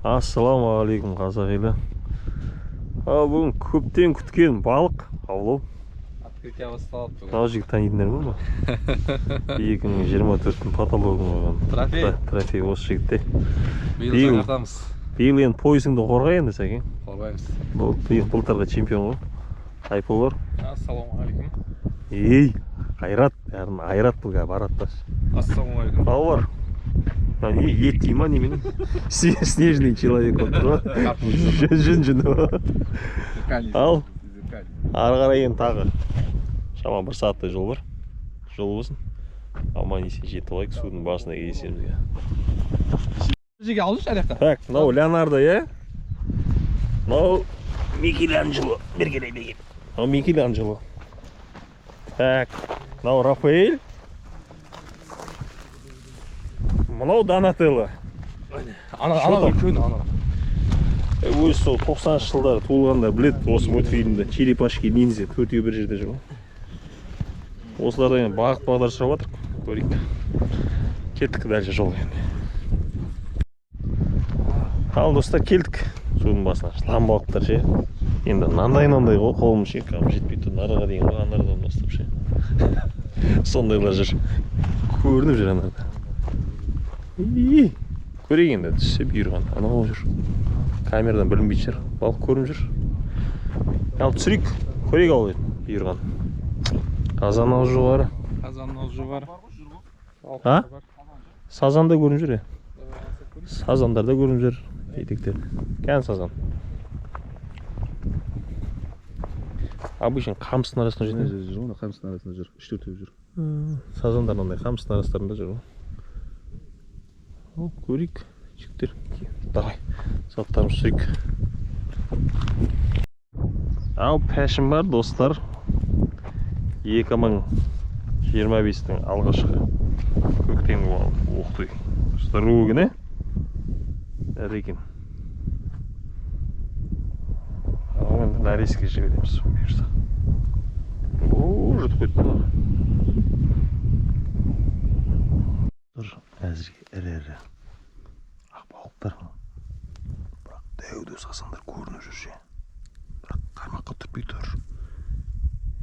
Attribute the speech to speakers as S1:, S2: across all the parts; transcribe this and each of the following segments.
S1: Ассалаумағалейкум қазақ елі. Бүгін көптен күткен балық аулау.
S2: Открытие басталды бүгін.
S1: Мына жігіт танитындар ма? 2024-тің потологын қойған. Трофей осы жігітте.
S2: Биыл жаңартамыз.
S1: Биыл енді поясыңды қорғай енді сәкен.
S2: Қорғаймыз.
S1: Былтырғы чемпион ғой. Айпол бар.
S2: Ассалаумағалейкум.
S1: Ей, қайрат, айрат бұлға баратташ.
S2: Ассалаумағалейкум.
S1: Ау бар. Ет дейма немене? Снежный человек отыр. Жүн. Ал. Ары қарай енді тағы. Шаман бір сааттай жол бар. Жол болсын. Аман есен жетіп алайық, судың басына кездесемізге.
S2: Жерге алып жүрші аяқта.
S1: Так, мынау Леонардо, е? Мынау Микеланджело. Бергелей. Мынау Микеланджело. Так, мынау Рафаэль. Мынау Донателло.
S2: Ана үлкен ана.
S1: Өз сол 90-шы жылдары туылғанда білет осы мультфильмді Черепашки ниндзя төртеу бір жерде жүр. Осылардан бағыт бағдар сұрап жатыр. Көрейік. Кеттік дальше жол енді. Ал достар, келдік судың басына. Жылан балықтар ше. Енді нандай ғой қолым ше, жетпей тұр. Араға дейін ғой, анардан бастап ше. Сондайлар жүр. Көрініп жүр анарда. Көрейік енді түссе бұйырған. Анау жүр. Камерадан білінбейді жүр. Балық көрініп жүр. Ал түсірейік. Көрейік ал бұйырған. Қазан аузы жоғары. А? Сазан да көрініп жүр. Сазандар да көрініп жүр. Етектер. Кән сазан. Обычно қамыстың арасында жүр.
S2: Қамыстың арасында жүр. 3-4 жүр.
S1: Сазандар ондай қамыстың арасында жүр. Көрейік. Жіктер. Давай. Заттарымыз сүрейік. Ау пәшім бар достар. 2025-тің алғашқы көктемгі оқты. Здоровый не? Әрекен. Ау енді нарезке жібереміз. Ооо, жұт қойды. Әзірге әрі-әрі ақбалықтар. Бірақ дәуді сасандар көрініп жүр ше. Бірақ қармаққа түрпей тұр.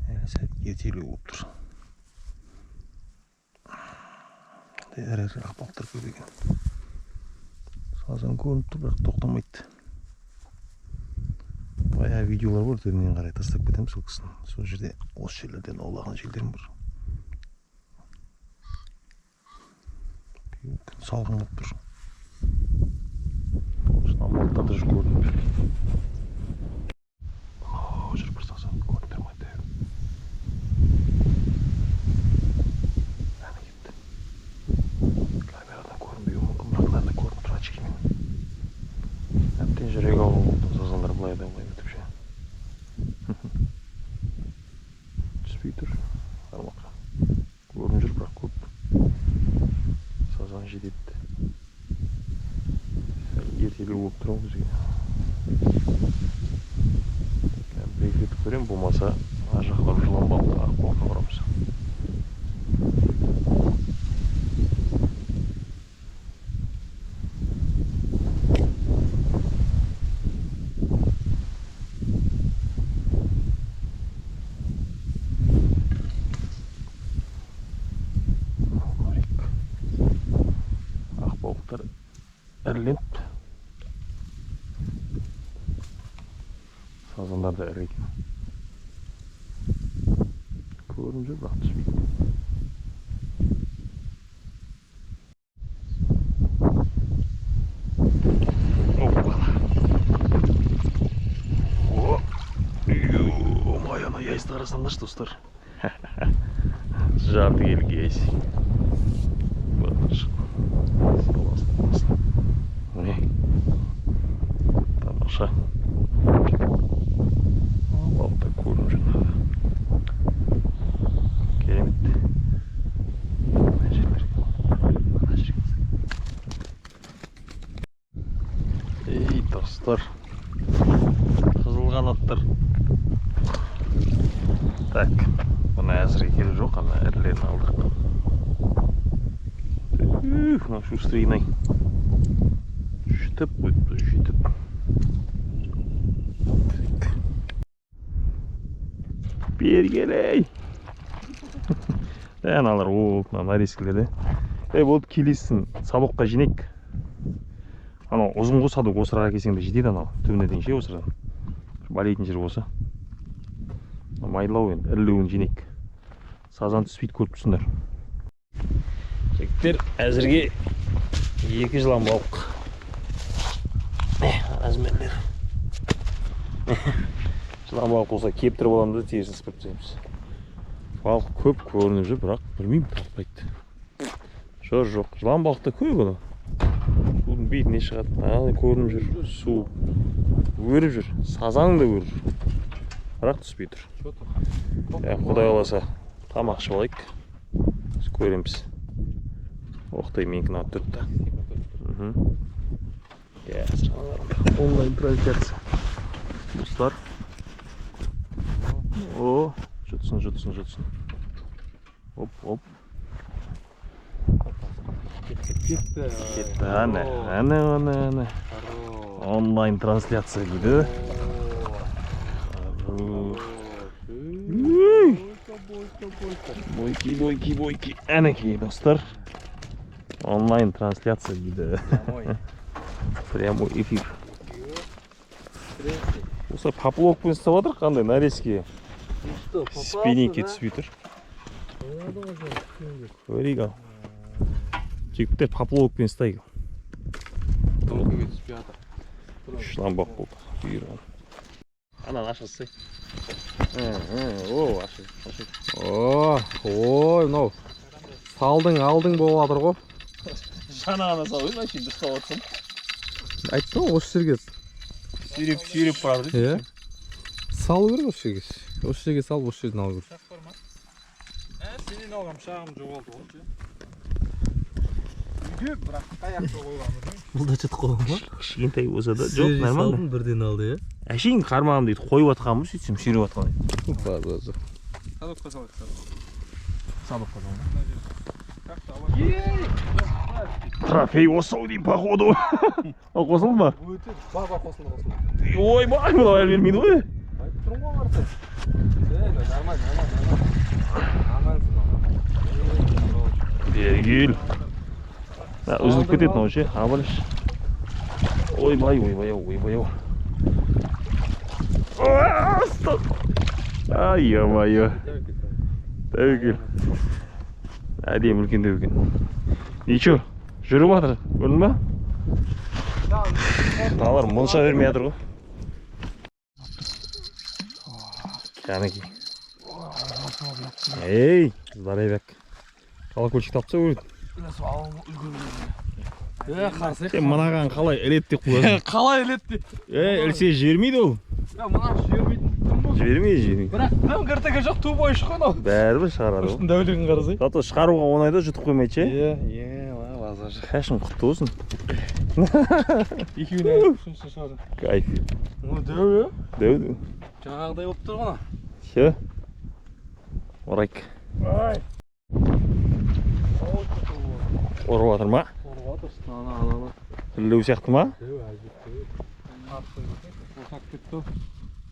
S1: Әлі сәт ертелі болып тұр. Әрі-әрі ақбалықтар көп екен. Сазан көрініп тұр, бірақ тоқтамайды. Бая видеолар бар, түрінен қарай тастап кетеміз сол кісіні. Сол жерде осы жерлерден аулаған жерлерім бар. Күн салғын болып тұр. Шынамалықтарды жүр көрініп жүр. Жүр бір сазан көрініп тұрмайды. Әні кетті. Камерадан көрінбеуі мүмкін, бірақ нәрді көрініп тұр очкимен. Әптен жүрек ауыр болды, сазандар бұлайдан бұлай өтіп ше. Түспей тұр. Қармаққа. Көрініп жүр, бірақ көп. Сазан жететті. Ертелі болып тұрмыз бізге. Бекетті көрем, болмаса ажақлар жылан балыққа ақбалыққа барамыз. Ақбалықтар әрленіп. Сазандар да әрі екен. Көрініп жүр, бірақ түспейді. Ой, ана яйсті қарасаңдаршы достар. Жарты келгі яйс. Тамаша. Балықта көрініп жүр. Керемет. Ей достар. Қызыл қанаттар. Так. Бұны әзірге келі жоқ, ана әрлерін алдық. Мынау шустрийный. Жетіп қойыпты, жетіп. Бергелей. Аналар нарезкілерді. Болды келесін сабаққа жинек. Анау ұзын қосады осыраға келсең де жетеді анау. Түбіне дейін ше осырадан. Балейтін жер болса. Майлау енді, ірілеуін жинек. Сазан түспейді көріп тұрсыңдар. Жігіттер, әзірге 2 жылан балық. Размерлер. Жылан балық болса кептіріп аламыз да терісін сыпырып тастаймыз. Балық көп көрініп жүр, бірақ білмеймін, тартпайды. Жоқ, жылан балықта көп оны. Судың бетіне шығады, көрініп жүр, су өріп жүр, сазан да өріп жүр. Бірақ түспей тұр. Құдай қаласа тамақ ішіп алайық. Көреміз. Оқтай менікін алып тұрды да. Онлайн трансляция. Достар. О, жұтсын. Оп.
S2: Кетті.
S1: Әне. Онлайн трансляция дейді. Бойки. Әнекей, достар. Онлайн трансляция дейді. Прямой эфир. Осы поплавкпен ұстап отыр, қандай нарезки. Спиннingке түспей тұр. Көрейік ал. Жігіттер поплавкпен ұстайық.
S2: Толкуге түспей жатыр.
S1: Шламбақ болды. Бұйырған. Анан ашылсы. О, ашыл.
S2: Ой, мынау. Алдың болып жатыр ғой.
S1: Шанағына салып, машинді ұстап отырсың.
S2: Айтты ғой, осы жерге.
S1: Сүйреп барады.
S2: Иә. Салу керек осы жерге. Осы жерге салып, осы жерден алу керек.
S3: Шақ бар ма? Сенен алғам шағым жоғалды ғой. Үйде бірақ аяқта қойғанбыз.
S2: Бұл да жат қойған ба?
S1: Кішкентай болса да жоқ, нормально.
S2: Бірден алды, иә?
S1: Әшейін қармағым дейді, қойып атқанбыз, сөйтсем сүйреп атқан дейді.
S2: Бар.
S3: Садокқа салайық.
S2: Садыққа
S1: Трофей осау деймін, походу. Ал қосылды ма?
S3: Бар қосылды.
S1: Ойбай, мынау әлі бермейді ғой.
S3: Айтып тұрмын ғой барса. Нормально.
S1: Бергел. Үзіліп кетеді мынау ше, абалыш. Ойбай. Ай, ё-моё. Тәуекел. Әдем үлкен тәуекел. Ничего, жүріп жатыр, көрдің ба? Алар мұнша бермей жатыр ғой. Кәнекей. Ей, здоровяк. Колокольчик тапса өреді. Сен мынаған қалай ілет деп қоясың?
S3: Қалай ілетті?
S1: Ілсе жібермейді ол.
S3: Мына жібермейтін.
S1: Жібермейді.
S3: Бірақ мынау кіртігі жоқ, ту бойы шыққан ау.
S1: Бәрібір шығарады.
S3: Үстін дәулігін қарасай.
S1: Зато шығаруға оңайда жұтып қоймайды ше.
S3: лазар.
S1: Кәшін құтты болсын.
S3: Екеуіне үшінші шығарды.
S1: Кайф.
S3: Дәу,
S1: Дәу.
S3: жаңағыдай болып тұр ғана.
S1: Ше. Орайк. Орып жатыр ма?
S3: Орып жатыр, ана.
S1: Іллеу сияқты ма?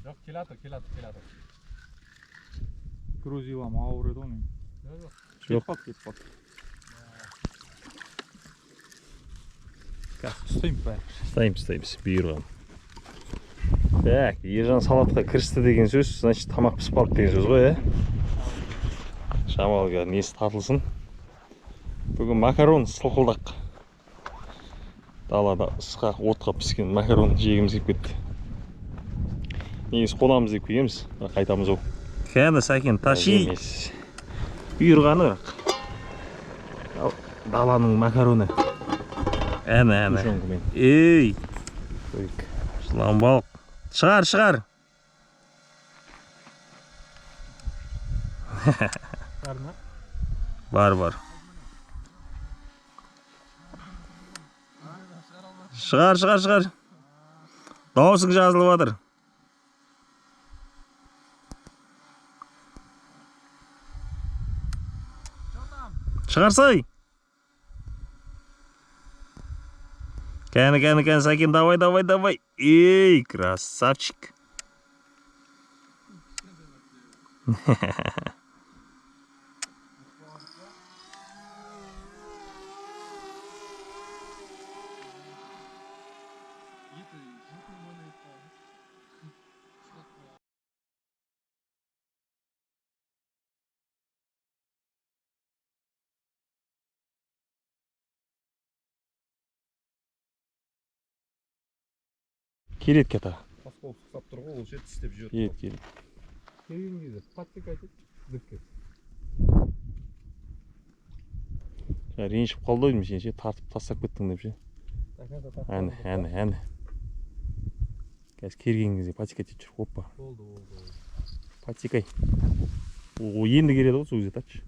S3: Жоқ, келатыр. Грузилам ауыр еді оның.
S1: Жоқ.
S3: Кетпақ. Қазір
S1: Ұстаймыз, бұйырған. Так, ержан салатқа кірісті деген сөз, значит, тамақ пісіп қалды деген сөз ғой, Шамалға несі татылсын. Бүгін макарон сылқылдақ. Далада ысқа отқа піскен макарон жегіміз кеп кетті. Негізі қонамыз деп күйеміз, қайтамыз ол. Кәні сәкен таши. Бұйырғаны бірақ. Даланың макароны. Әні. Ей! Жылан балық. Шығар! Бар. Шығар. Дауысың жазылып жатыр. Шығарсай. Кәні, Сакин, давай. Ей, красавчик. Келет кета.
S2: Паскол ұқсап тұр ғой, ол жет істеп жүр.
S1: Келет.
S2: Келген кезде паттик айтып, дүпке.
S1: Ренжіп қалды ойым сен ше, тартып тастап кеттің деп ше. Әне. Қазір келген кезде патикай теп жүр. Оппа.
S2: Болды.
S1: Патикай. О, енді келеді ғой, сол кезде татшы.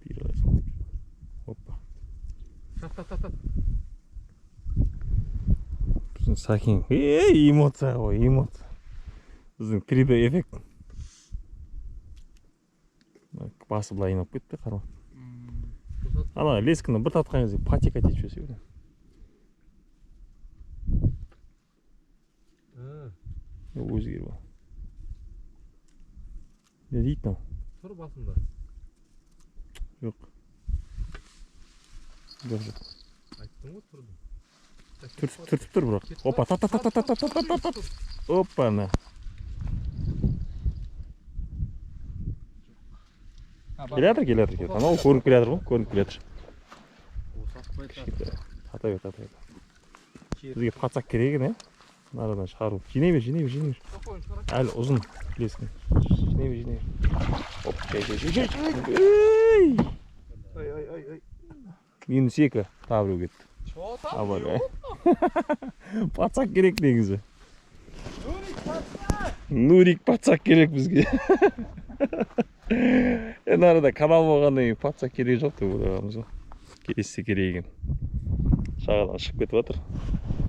S1: Bir ay salып жүр. Оппа.
S2: Тат.
S1: Біздің Сакин. Эмоция ғой, эмоция. Біздің 3D эффект. Басы былай айналып кетті, қарма. Ана лескіні бір татқан кезде патика теп жүрсе. Өзгер ба. Не дейді мынау?
S2: Тұр басында.
S1: Жоқ.
S2: Айттың ғой тұрды.
S1: Түртіп тұр бірақ. Опа, та. Опа, на. Келатыр. Анау көрініп келатыр. Ата бер. Бізге пацак керек екен, нарадан шығару. Жинай бер. Әлі ұзын лескен. Жинай бер. Оп, жай. Ай. Минус 2 табыру кетті. Абай. Пацак керек негізі. Нурик пацак керек бізге. Арада канал болғаннан кейін пацак керек жоқ деп ойлағанбыз ғой. Келесі керек екен. Шағадан шығып кетіп жатыр.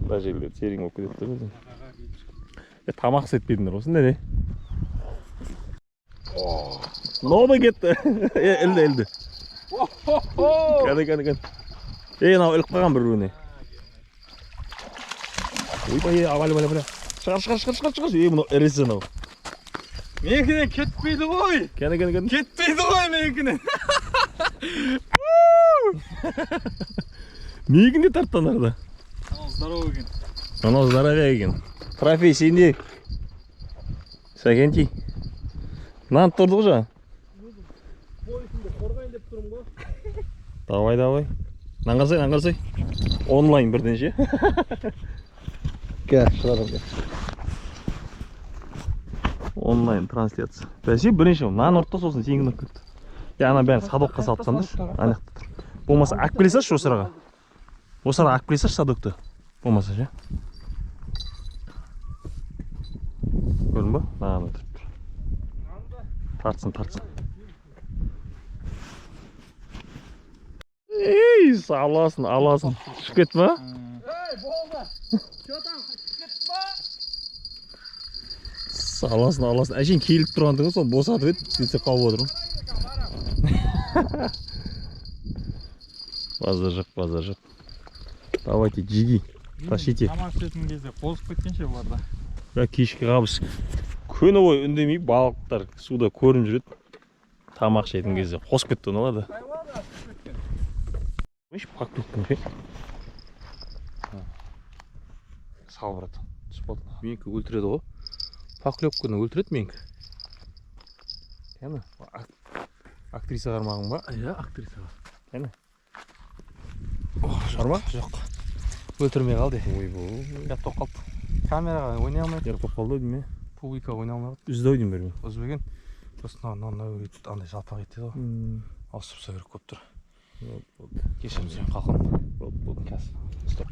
S1: Мына жерлер терең болып кетеді деп өзім. Тамақ сетпедіңдер осы нере? Ноды кетті. Ілді. Кәні. Мынау іліп қалған бір өне. Ойбай, абайлы. Шығар. Мынау іресі мынау.
S3: Менікінен кетпейді ғой.
S1: Кәні.
S3: Кетпейді ғой менікінен.
S1: Менікінде тарттан арда.
S3: Анау
S1: здоровый екен. Трофей сенде. Сәкенти. Нан тұрдық жа.
S2: Бойысында қорғайын деп тұрым ғой.
S1: Давай. Наңғарсай. Онлайн бірден ше. Кәр, шығарым. Онлайн трансляция. Бәсе бірінші нан ұртта сосын сеңін ұрт кетті. Ана бәрін садоққа салып тастаңдаршы. Анақта тұр. Болмаса әк білесаш осы араға. Осы араға әк білесаш садоқты. Болмаса ше. Көрдің ба? Нан тұрып тұр. Тартсын. Ей, аласың. Шығып кетті ма?
S3: Ей, болды. Шотан, кетті ма?
S1: Аласың. Әшейін келіп тұрғандың сол босатып еді, сөйтсе қалып отырмын. Базар жоқ. Давайте, жиги. Тащите.
S3: Тамақ ішетін кезде қозып кеткенше бар да.
S1: Кешкі қабыс. Күні бойы үндемей балықтар суда көрініп жүреді. Тамақ ішетін кезде қосып кетті оны алады. Поклевканы ше. Салбырады. Түсіп қалды. Менікі өлтіреді ғой. Поклевканы өлтіреді менікі. Кәні? Актриса қармағың ба?
S2: Иә, актрисаға.
S1: Кәні?
S2: Бар ма? Жоқ. Өлтірмей қалды.
S1: Ойбой.
S2: Яттап қалды. Камераға ойнай алмайды.
S1: Яттап қалды дейм бе?
S2: Публика ойнай алмайды.
S1: Үзді ой дейм бермен.
S2: Үзбеген. Сосын андай жалпақ етеді ғой. Ауысып керек көп тұр. Кешірім қалқам. Қазір.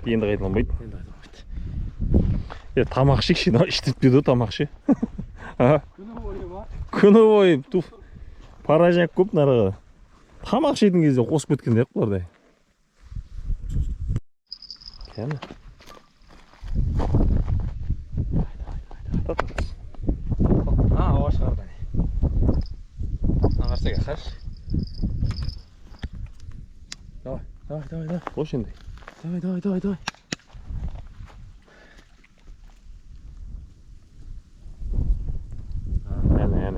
S1: Енді қайталамайды. Тамақ ішекші, іштіртпеді тамақ ше. Күні бойы туф. Паражак көп нарығы. Тамақ ішетін кезде қосып кеткен деп бұлардай. Кәні?
S2: Ауа шығарды. Аңғарсаға қаш. Давай.
S3: Давай.
S1: Қош енді.
S3: Давай.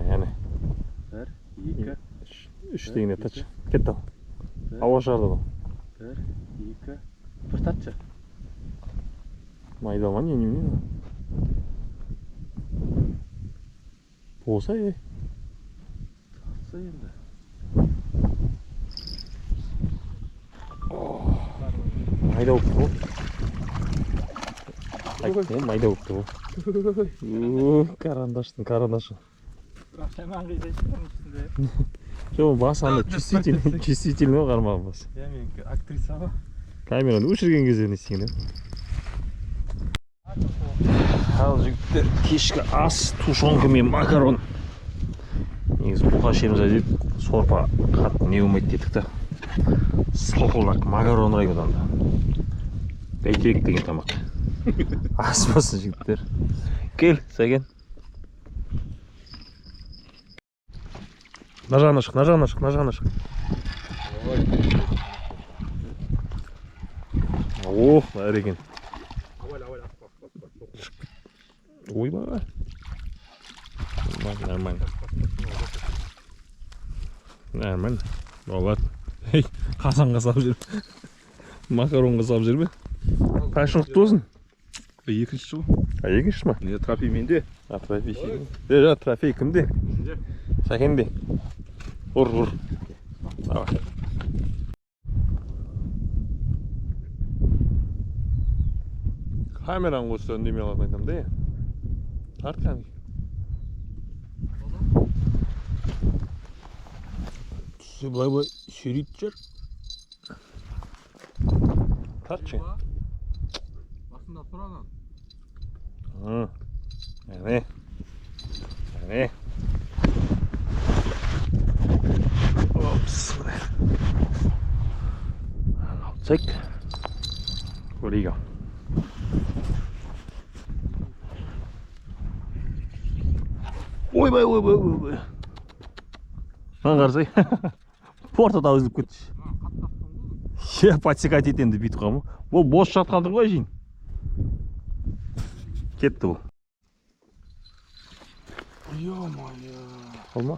S1: Әне.
S3: Bir, iki,
S1: Үш дегенде тач. Кетті ал. Ауа шығарды ол.
S3: bir, iki. Fırsatçı.
S1: Майдалма не. Болса
S3: Tatsı енді.
S1: майда болып тұр ғой. Майда болып тұр ғой. Карандашы.
S3: Бірақ hemen kıyacağım üstünde.
S1: Жоқ, басы анда чувствительный ғой қармағы басы.
S3: Ya menki aktrisa ғой.
S1: Камераны өшірген кезде не істеген ал жігіттер кешкі ас тушенка мен макарон. Негізі бұлға ішеміз дейді, сорпа қатты не болмайды дедік та. Солқылдақ макарон рай одан да. Бәйтерек деген тамақ. Ас болсын жігіттер. Кел, Сәкен. Нажағына шық. О, әрекен. Ойбай. Нормально. Болады. Қазанға сап жүр. Макаронға сап жүр бе? Қайшы ұқты болсын?
S2: Екінші жыл.
S1: Екінші ма?
S2: Не, трофей менде.
S1: Трофей. Трофей кімде? Сәкенде. Ұр. Давай. Камераны қосты үндемей алатын айтам да. Тарт кәмі. Түсі былай сүйрейді жүр. Тартшы.
S3: Басында тұранан.
S1: Әне. Опс. Алсақ. Көрейгі. Ойбай. Маған қарсай. Портада үзіліп кетті. Подсекать етемді бүйтіп қалма. Бұл бос жатқанды ғой жейін. Кетті бұл.
S3: Ё-моё.
S1: Қалма?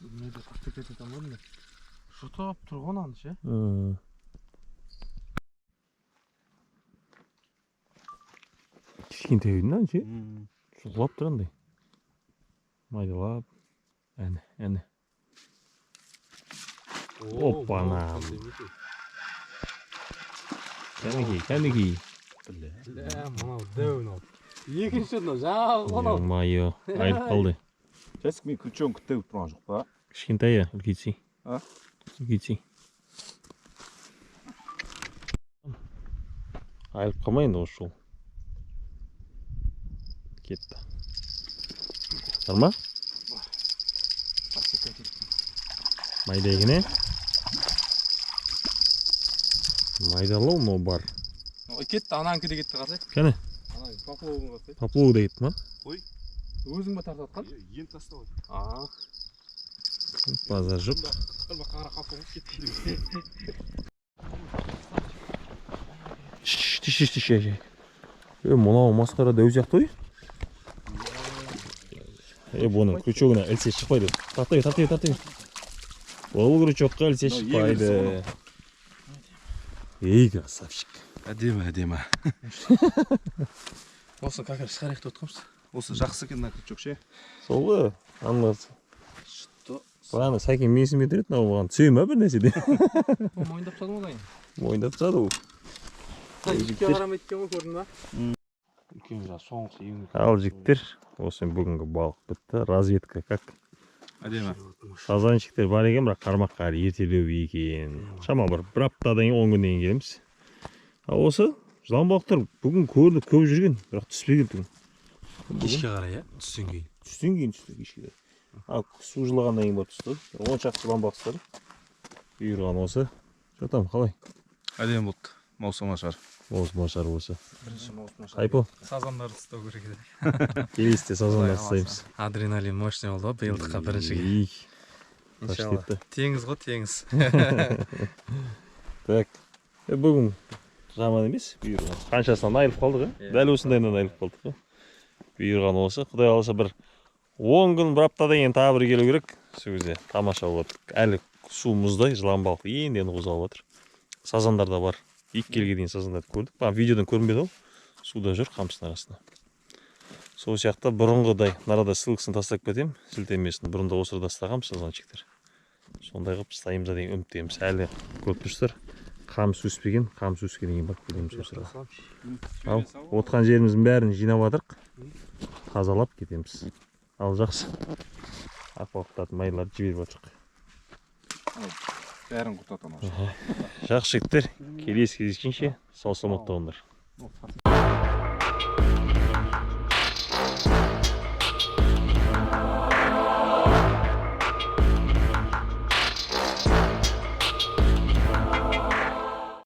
S3: Неде қатты кететін бөлінді. Жұтап тұрған аны ше.
S1: Кішкентай үйден ше. Жұлап тұрандай. Майдалап. Әне. Оппанам. Кәнеки.
S3: Мынау дөуін ал. Екінші мынау жағы қонау.
S1: Майо, айып қалды.
S2: Жәсік мен күлчон күтті тұрған жоқ па?
S1: Кішкентай я, үлкейтсей.
S2: А?
S1: Үлкейтсей. Айып қалмайын да осы жол. Кетті. Бар ма? Майда егіне? Майдалау но бар.
S3: Кетті, ананкі де кетті қарсай.
S1: Кәне?
S3: Поплауын қарсай.
S1: Поплауы да кетті ма?
S2: Ой.
S3: Өзің ба тартатқан?
S2: Ен тастау.
S1: Базар жоқ.
S3: Қара қапылып кетті.
S1: Тиш. Мынау масқара дәу сияқты ой. Бұның крючогына ілсе шықпайды. Тартай. Ол крючокқа ілсе шықпайды. Ей, красавчик.
S2: Әдемі.
S3: Осы какар шығарайық деп отқамыз.
S2: Осы жақсы екен крючок ше.
S1: Сол ғой, анласы. Бағана Сәкен менсіме тұреді, оған түсе ма бір нәрседе?
S3: Мойындап тастады ма?
S1: Мойындап тастады ол.
S3: Жікке қарам еткен ғой, көрдің ба?
S1: Үлкен соңғысы ең. Ал жігіттер, осы бүгінгі балық бітті. Разведка как?
S2: Әдемі.
S1: Сазанчиктер бар екен, бірақ қармаққар ертелеу екен. Шама бір аптадан 10 күннен келеміз. Осы жылан балықтар бүгін көрді, көп жүрген, бірақ түспеген түгін.
S3: Кешке қарай, түстен кейін.
S1: Түстен кейін түсті кешке. Су жылағаннан кейін барып түсті. 10 шақты жылан балықтар. Үйірған осы. Жатам, қалай?
S2: Әдемі болды. Маусым ашар.
S1: Маусым ашар осы.
S3: Бірінші маусым ашар.
S1: Айпо.
S3: Сазандарды ұстау керек еді.
S1: Келесте сазандар ұстаймыз.
S3: Адреналин мощный болды, биылдыққа біріншіге.
S1: Иншалла.
S3: Теңіз ғой, теңіз.
S1: Так. Бүгін жаман емес бұйырған. Қаншасынан айылып қалдық, дәл осындайынан айылып қалдық. Бұйырған осы. Құдай қаласа бір 10 күн бір аптадан кейін тағы бір келу керек. Сол кезде тамаша болады. Әлі су мұздай, жылан балқы енді қозғалып жатыр. Сазандар да бар. 2 келге дейін сазандарды көрдік. Видеодан көрінбеді ол. Суда жүр қамыстың арасында. Сол сияқты бұрынғыдай нарада ссылкасын тастап кетем, сілтемесін. Бұрында осы жерде тастағанбыз сазанчиктер. Сондай қылып тастаймыз деген үміттеміз. Әлі көріп тұрсыздар. Қамыс өспеген, қамыс өскеннен кейін барып келеміз осы жерге. Ал отқан жеріміздің бәрін жинап жатырық. Тазалап кетеміз. Ал жақсы. Ақбалықтардың майларды жіберіп жатырық.
S3: Бәрін құртатын.
S1: Жақсы жігіттер, келесі кездескенше сау саламатта болыңдар.